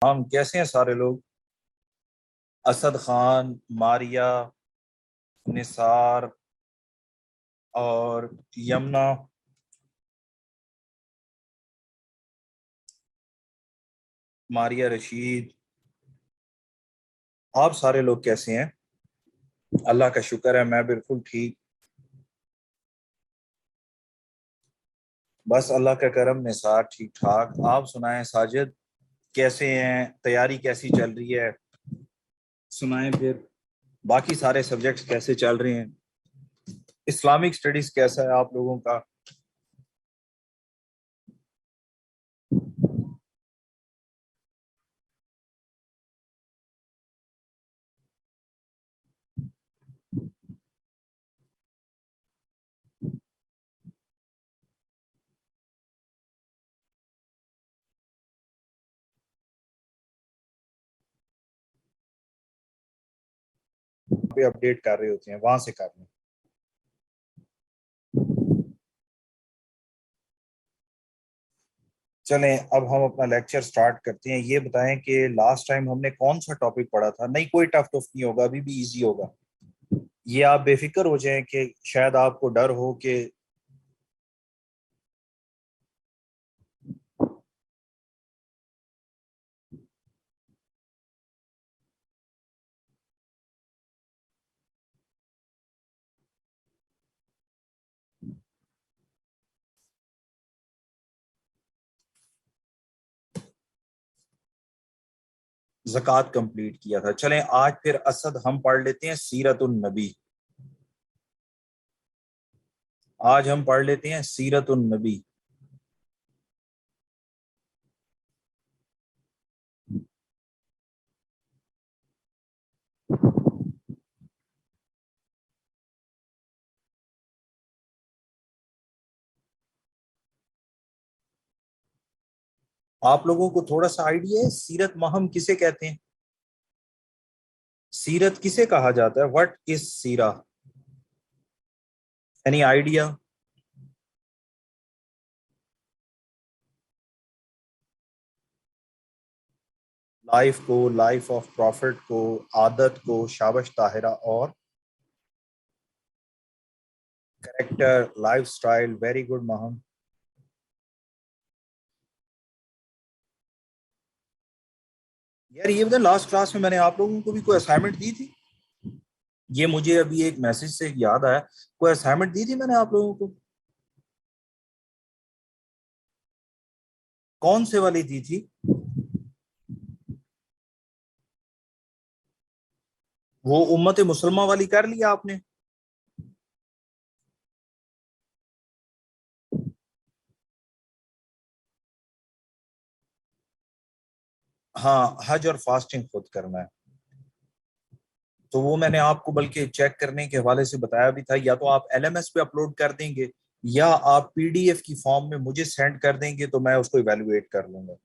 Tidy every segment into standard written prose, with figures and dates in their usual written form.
ہم کیسے ہیں سارے لوگ؟ اسد خان، ماریا، نثار اور یمنا، ماریا رشید، آپ سارے لوگ کیسے ہیں؟ اللہ کا شکر ہے، میں بالکل ٹھیک، بس اللہ کا کرم، نثار ٹھیک ٹھاک۔ آپ سنائیں ساجد، کیسے ہیں؟ تیاری کیسی چل رہی ہے؟ سنائیں پھر، باقی سارے سبجیکٹس کیسے چل رہے ہیں؟ اسلامک اسٹڈیز کیسا ہے آپ لوگوں کا؟ اپڈیٹ کر رہے ہوتے ہیں، وہاں سے کر لیں۔ چلیں اب ہم اپنا لیکچر سٹارٹ کرتے ہیں۔ یہ بتائیں کہ لاسٹ ٹائم ہم نے کون سا ٹاپک پڑھا تھا؟ نہیں، کوئی ٹف نہیں ہوگا، ابھی بھی ایزی ہوگا۔ یہ آپ بے فکر ہو جائیں کہ شاید آپ کو ڈر ہو کہ زکوٰۃ کمپلیٹ کیا تھا۔ چلیں آج پھر اسد ہم پڑھ لیتے ہیں سیرت النبی۔ آج ہم پڑھ لیتے ہیں سیرت النبی۔ آپ لوگوں کو تھوڑا سا آئیڈیا ہے سیرت ماہم کسے کہتے ہیں؟ سیرت کسے کہا جاتا ہے؟ What is seerah? Any idea? Life کو، لائف آف پروفٹ کو، عادت کو، شابش طاہرہ، اور character, life style. Very good Maham. یار یہ بتائیں، لاسٹ کلاس میں نے آپ لوگوں کو بھی کوئی اسائنمنٹ دی تھی؟ یہ مجھے ابھی ایک میسج سے یاد آیا، کوئی اسائنمنٹ دی تھی میں نے آپ لوگوں کو؟ کون سے والی دی تھی؟ وہ امت مسلمہ والی کر لیا آپ نے؟ ہاں، حج اور فاسٹنگ خود کرنا ہے، تو وہ میں نے آپ کو بلکہ چیک کرنے کے حوالے سے بتایا بھی تھا۔ یا تو آپ ایل ایم ایس پہ اپلوڈ کر دیں گے، یا آپ پی ڈی ایف کی فارم میں مجھے سینڈ کر دیں گے، تو میں اس کو ایویلویٹ کر لوں گا۔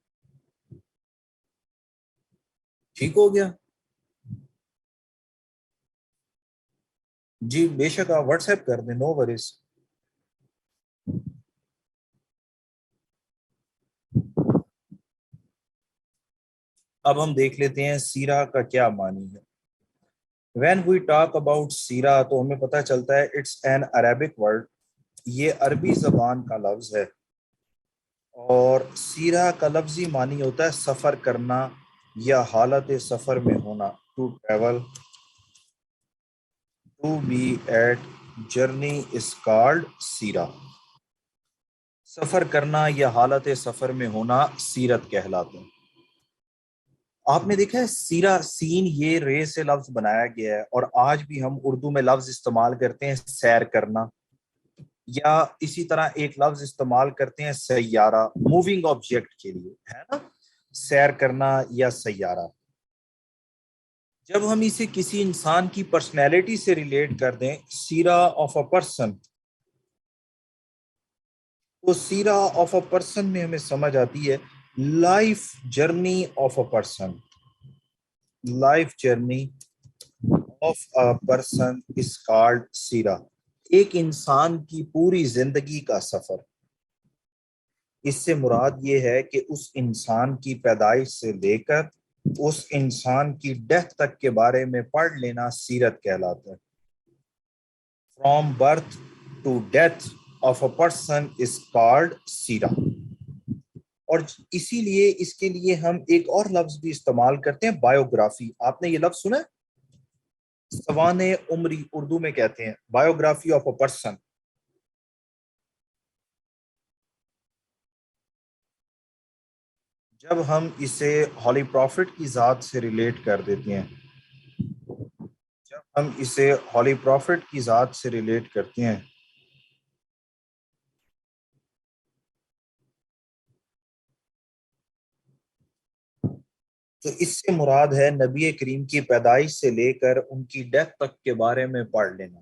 ٹھیک ہو گیا؟ جی بے شک، آپ واٹس ایپ کر دیں، نو وریز۔ اب ہم دیکھ لیتے ہیں سیرہ کا کیا معنی ہے۔ وین وی ٹاک اباؤٹ سیرہ تو ہمیں پتہ چلتا ہے اٹس این عربک ورڈ، یہ عربی زبان کا لفظ ہے، اور سیرہ کا لفظی معنی ہوتا ہے سفر کرنا یا حالت سفر میں ہونا، to travel, to be at journey is called seerah. سفر کرنا یا حالت سفر میں ہونا سیرت کہلاتے ہیں۔ آپ نے دیکھا ہے سیرہ، سین یہ رے سے لفظ بنایا گیا ہے، اور آج بھی ہم اردو میں لفظ استعمال کرتے ہیں سیر کرنا، یا اسی طرح ایک لفظ استعمال کرتے ہیں سیارہ، موونگ آبجیکٹ کے لیے، ہے نا، سیر کرنا یا سیارہ۔ جب ہم اسے کسی انسان کی پرسنالٹی سے ریلیٹ کر دیں، سیرہ آف اے پرسن، تو سیرہ آف اے پرسن میں ہمیں سمجھ آتی ہے life journey of a person. Life journey of a person is called seerah, ایک انسان کی پوری زندگی کا سفر۔ اس سے مراد یہ ہے کہ اس انسان کی پیدائش سے لے کر اس انسان کی ڈیتھ تک کے بارے میں پڑھ لینا سیرت کہلاتا ہے. From birth to death of a person is called seerah. اور اسی لیے اس کے لیے ہم ایک اور لفظ بھی استعمال کرتے ہیں، بایوگرافی. آپ نے یہ لفظ سنا ہے؟ سوانح عمری اردو میں کہتے ہیں بایوگرافی آف اے پرسن. جب ہم اسے ہولی پروفٹ کی ذات سے ریلیٹ کر دیتے ہیں، جب ہم اسے ہولی پروفٹ کی ذات سے ریلیٹ کرتے ہیں تو اس سے مراد ہے نبی کریم کی پیدائش سے لے کر ان کی ڈیتھ تک کے بارے میں پڑھ لینا.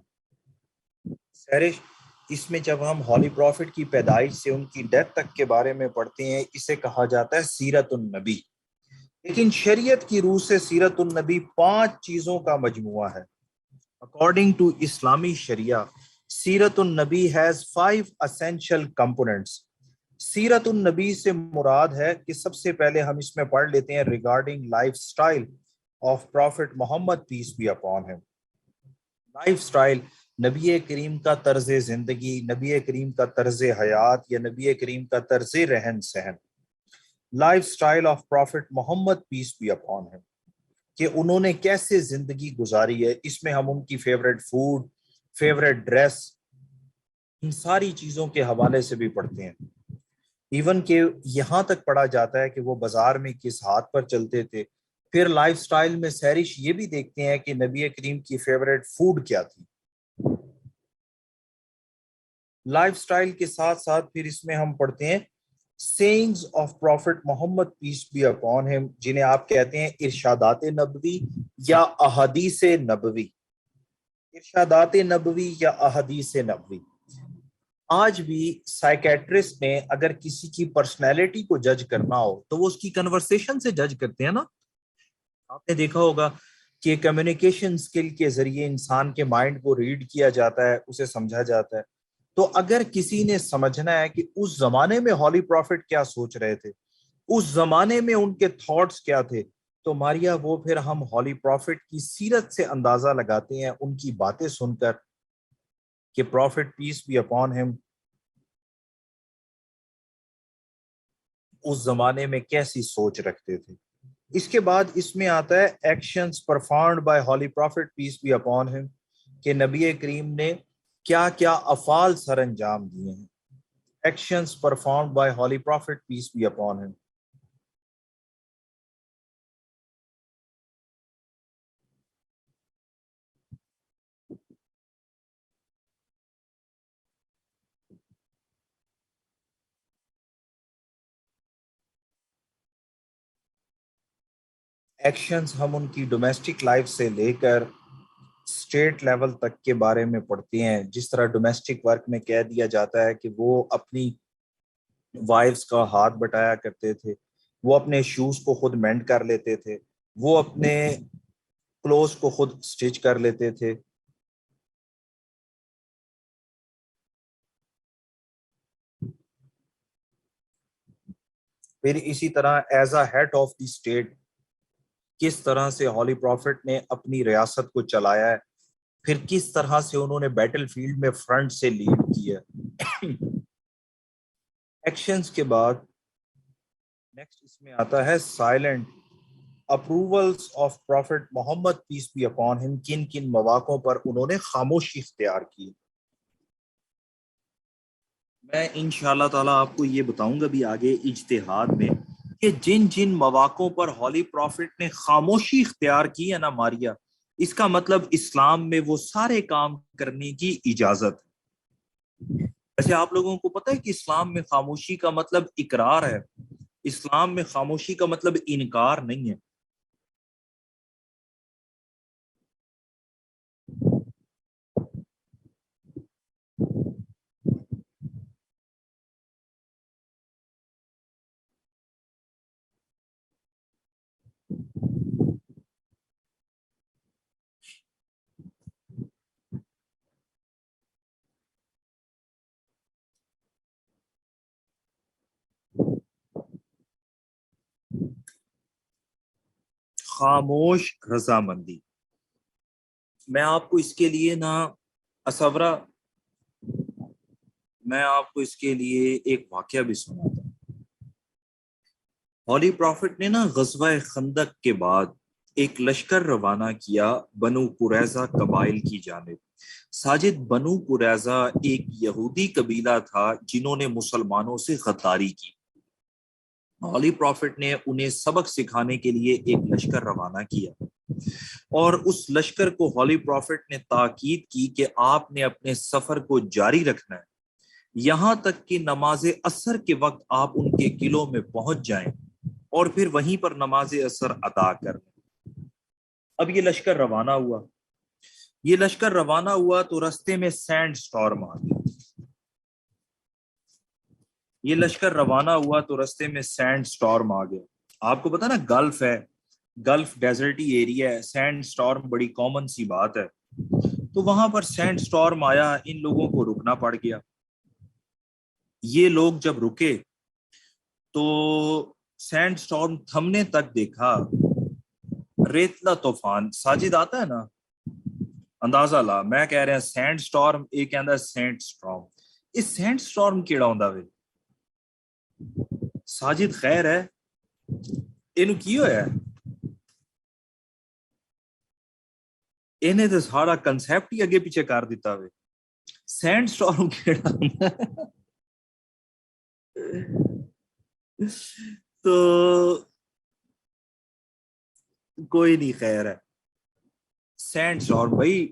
سیرش اس میں جب ہم ہولی پروفٹ کی پیدائش سے ان کی ڈیتھ تک کے بارے میں پڑھتے ہیں، اسے کہا جاتا ہے سیرت النبی. لیکن شریعت کی روح سے سیرت النبی 5 چیزوں کا مجموعہ ہے. اکارڈنگ ٹو اسلامی شریعہ، سیرت النبی ہیز 5 essential components. سیرت النبی سے مراد ہے کہ سب سے پہلے ہم اس میں پڑھ لیتے ہیں regarding life style of prophet Muhammad peace be upon him. Life style, نبی کریم کا طرز زندگی، نبی کریم کا طرز حیات یا نبی کریم کا طرز رہن سہن. Life style of prophet Muhammad peace be upon him, کہ انہوں نے کیسے زندگی گزاری ہے. اس میں ہم ان کی فیوریٹ فوڈ، فیوریٹ ڈریس، ان ساری چیزوں کے حوالے سے بھی پڑھتے ہیں. ایون کہ یہاں تک پڑھا جاتا ہے کہ وہ بازار میں کس ہاتھ پر چلتے تھے. پھر لائف سٹائل میں سیرش یہ بھی دیکھتے ہیں کہ نبی کریم کی فیوریٹ فوڈ کیا تھی. لائف سٹائل کے ساتھ ساتھ پھر اس میں ہم پڑھتے ہیں sayings of prophet Muhammad peace be upon him, جنہیں آپ کہتے ہیں ارشادات نبوی یا احادیث نبوی. ارشادات نبوی یا احادیث نبوی. آج بھی سائیکیٹرسٹ نے اگر کسی کی پرسنالٹی کو جج کرنا ہو تو وہ اس کی کنورسیشن سے جج کرتے ہیں نا. آپ نے دیکھا ہوگا کہ کمیونیکیشن سکل کے ذریعے انسان کے مائنڈ کو ریڈ کیا جاتا ہے، اسے سمجھا جاتا ہے. تو اگر کسی نے سمجھنا ہے کہ اس زمانے میں ہولی پروفٹ کیا سوچ رہے تھے، اس زمانے میں ان کے تھاٹس کیا تھے، تو ماریا وہ پھر ہم ہولی پروفٹ کی سیرت سے اندازہ لگاتے ہیں، ان کی باتیں سن کر کہ پروفٹ پیس بی اپون ہم اس زمانے میں کیسی سوچ رکھتے تھے. اس کے بعد اس میں آتا ہے actions performed by holy prophet peace be upon him, کہ نبی کریم نے کیا کیا افعال سر انجام دیے ہیں. Actions performed by holy prophet peace be upon him. Actions ہم ان کی ڈومیسٹک لائف سے لے کر اسٹیٹ لیول تک کے بارے میں پڑھتے ہیں. جس طرح ڈومیسٹک ورک میں کہہ دیا جاتا ہے کہ وہ اپنی وائفز کا ہاتھ بٹایا کرتے تھے، وہ اپنے شوز کو خود مینڈ کر لیتے تھے، وہ اپنے کلوز کو خود سٹچ کر لیتے تھے. پھر اسی طرح as a head of the state کس طرح سے ہولی پروفٹ نے اپنی ریاست کو چلایا ہے، پھر کس طرح سے انہوں نے بیٹل فیلڈ میں فرنٹ سے لیڈ کیا. ایکشنز کے بعد نیکسٹ اس میں آتا ہے silent approvals of prophet Muhammad peace be upon him. کن کن مواقعوں پر انہوں نے خاموشی اختیار کی. میں انشاءاللہ تعالیٰ آپ کو یہ بتاؤں گا بھی آگے اجتہاد میں کہ جن جن مواقعوں پر ہولی پروفٹ نے خاموشی اختیار کی ہے نا ماریا، اس کا مطلب اسلام میں وہ سارے کام کرنے کی اجازت ہے. ویسے آپ لوگوں کو پتہ ہے کہ اسلام میں خاموشی کا مطلب اقرار ہے، اسلام میں خاموشی کا مطلب انکار نہیں ہے. خاموش رضامندی. میں آپ کو اس کے لیے اسورہ میں آپ کو اس کے لیے ایک واقعہ بھی سناتا ہوں. ہولی پروفٹ نے غزوہ خندق کے بعد ایک لشکر روانہ کیا بنو قریظہ قبائل کی جانب. ساجد بنو قریظہ ایک یہودی قبیلہ تھا جنہوں نے مسلمانوں سے غداری کی. ہولی پروفٹ نے انہیں سبق سکھانے کے لیے ایک لشکر روانہ کیا اور اس لشکر کو ہولی پروفٹ نے تاکید کی کہ آپ نے اپنے سفر کو جاری رکھنا ہے یہاں تک کہ نماز عصر کے وقت آپ ان کے قلعوں میں پہنچ جائیں اور پھر وہیں پر نماز عصر ادا کر لیں. اب یہ لشکر روانہ ہوا تو رستے میں سینڈ سٹارم آ گیا. آپ کو پتا گلف ہے، گلف ڈیزرٹی ایریا ہے، سینڈ سٹارم بڑی کامن سی بات ہے. تو وہاں پر سینڈ سٹارم آیا، ان لوگوں کو رکنا پڑ گیا. یہ لوگ جب رکے تو سینڈ سٹارم تھمنے تک دیکھا ریتلا طوفان. ساجد آتا ہے اندازہ لا. میں کہہ رہا سینڈ سٹارم ایک کہندا سینڈ سٹارم. اس سینڈ سٹارم کیڑا ہوندا وے ساجد؟ خیر ہے اینو کی ہویا انہیں تو سارا کنسپٹ ہی اگے پیچھے کر دیتا وے. سینڈ سٹارم کیڑا ہوندا تو کوئی نہیں، خیر ہے. سینڈ سٹارم بھائی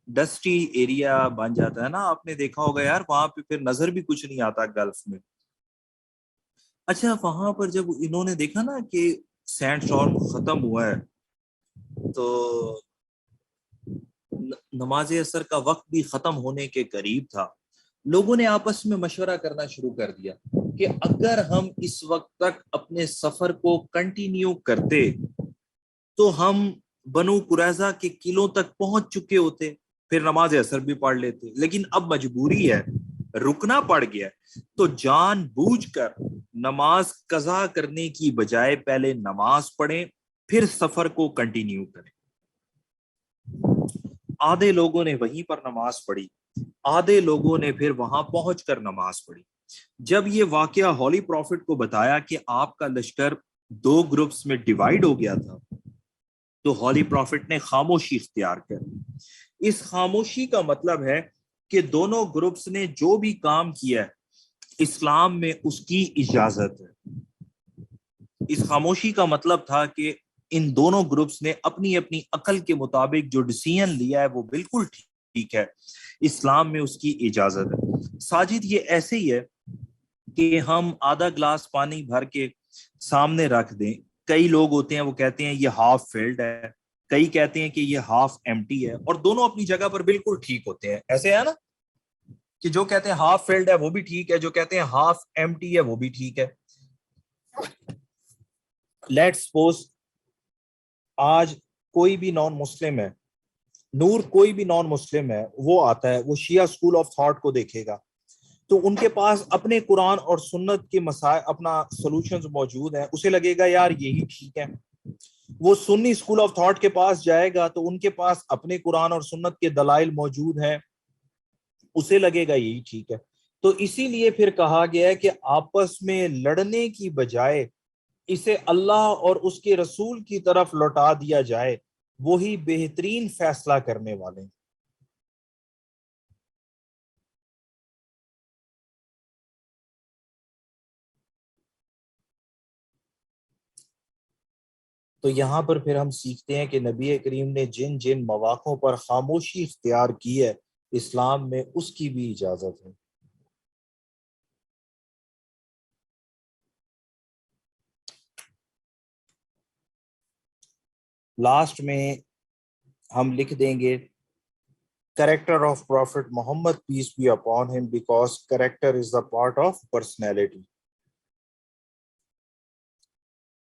ڈسٹی ایریا بن جاتا ہے آپ نے دیکھا ہوگا یار، وہاں پہ پھر نظر بھی کچھ نہیں آتا گلف میں. اچھا وہاں پر جب انہوں نے دیکھا کہ سینڈ سٹارم ختم ہوا ہے تو نماز عصر کا وقت بھی ختم ہونے کے قریب تھا. لوگوں نے آپس میں مشورہ کرنا شروع کر دیا کہ اگر ہم اس وقت تک اپنے سفر کو کنٹینیو کرتے تو ہم بنو قریظہ کے قلعوں تک پہنچ چکے ہوتے، پھر نماز عصر بھی پڑھ لیتے. لیکن اب مجبوری ہے، رکنا پڑ گیا. تو جان بوجھ کر نماز قضا کرنے کی بجائے پہلے نماز پڑھیں پھر سفر کو کنٹینیو کریں. آدھے لوگوں نے وہیں پر نماز پڑھی، آدھے لوگوں نے پھر وہاں پہنچ کر نماز پڑھی. جب یہ واقعہ ہولی پروفٹ کو بتایا کہ آپ کا لشکر 2 گروپس میں ڈیوائیڈ ہو گیا تھا تو ہولی پروفٹ نے خاموشی اختیار کر لی. اس خاموشی کا مطلب ہے کہ دونوں گروپس نے جو بھی کام کیا ہے اسلام میں اس کی اجازت ہے. اس خاموشی کا مطلب تھا کہ ان دونوں گروپس نے اپنی اپنی عقل کے مطابق جو ڈیسیژن لیا ہے وہ بالکل ٹھیک ہے، اسلام میں اس کی اجازت ہے. ساجد یہ ایسے ہی ہے کہ ہم آدھا گلاس پانی بھر کے سامنے رکھ دیں. کئی لوگ ہوتے ہیں وہ کہتے ہیں یہ ہاف فلڈ ہے، کئی کہتے ہیں کہ یہ ہاف ایمٹی ہے، اور دونوں اپنی جگہ پر بالکل ٹھیک ہوتے ہیں. ایسے ہے کہ جو کہتے ہیں ہاف فلڈ ہے وہ بھی ٹھیک ہے، جو کہتے ہیں ہاف ایمٹی ہے وہ بھی ٹھیک ہے. لیٹس سپوز آج کوئی بھی نان مسلم ہے، کوئی بھی نان مسلم ہے، وہ آتا ہے، وہ شیعہ اسکول آف تھاٹ کو دیکھے گا تو ان کے پاس اپنے قرآن اور سنت کے مسائل اپنا سولوشنز موجود ہیں، اسے لگے گا یار یہی ٹھیک ہے. وہ سنی اسکول آف تھاٹ کے پاس جائے گا تو ان کے پاس اپنے قرآن اور سنت کے دلائل موجود ہیں، اسے لگے گا یہی ٹھیک ہے. تو اسی لیے پھر کہا گیا ہے کہ آپس میں لڑنے کی بجائے اسے اللہ اور اس کے رسول کی طرف لوٹا دیا جائے، وہی بہترین فیصلہ کرنے والے ہیں. تو یہاں پر پھر ہم سیکھتے ہیں کہ نبی کریم نے جن جن مواقعوں پر خاموشی اختیار کی ہے اسلام میں اس کی بھی اجازت ہے. لاسٹ میں ہم لکھ دیں گے character of prophet Muhammad peace be upon him because character is the part of personality.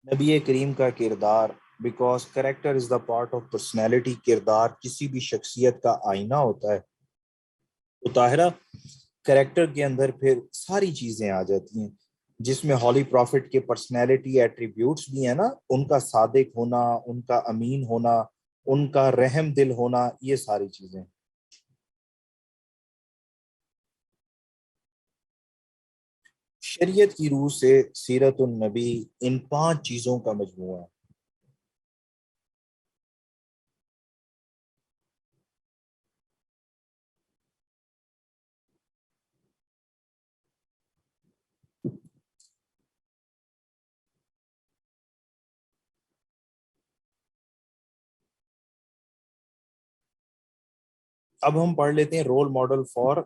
نبی کریم کا کردار because character is the part of personality. کردار کسی بھی شخصیت کا آئینہ ہوتا ہے. تو طاہرہ کریکٹر کے اندر پھر ساری چیزیں آ جاتی ہیں. جس میں ہولی پروفٹ کے پرسنالٹی ایٹریبیوٹس بھی ہیں نا، ان کا صادق ہونا، ان کا امین ہونا، ان کا رحم دل ہونا، یہ ساری چیزیں۔ شریعت کی روح سے سیرت النبی ان 5 چیزوں کا مجموعہ ہے۔ اب ہم پڑھ لیتے ہیں role model for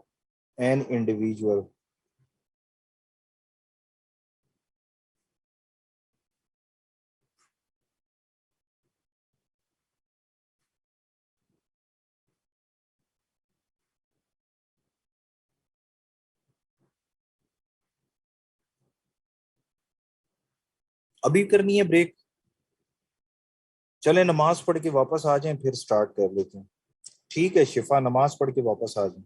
an individual. ابھی کرنی ہے بریک؟ چلیں نماز پڑھ کے واپس آ جائیں، پھر سٹارٹ کر لیتے ہیں۔ ٹھیک ہے شفا، نماز پڑھ کے واپس آ جائیں۔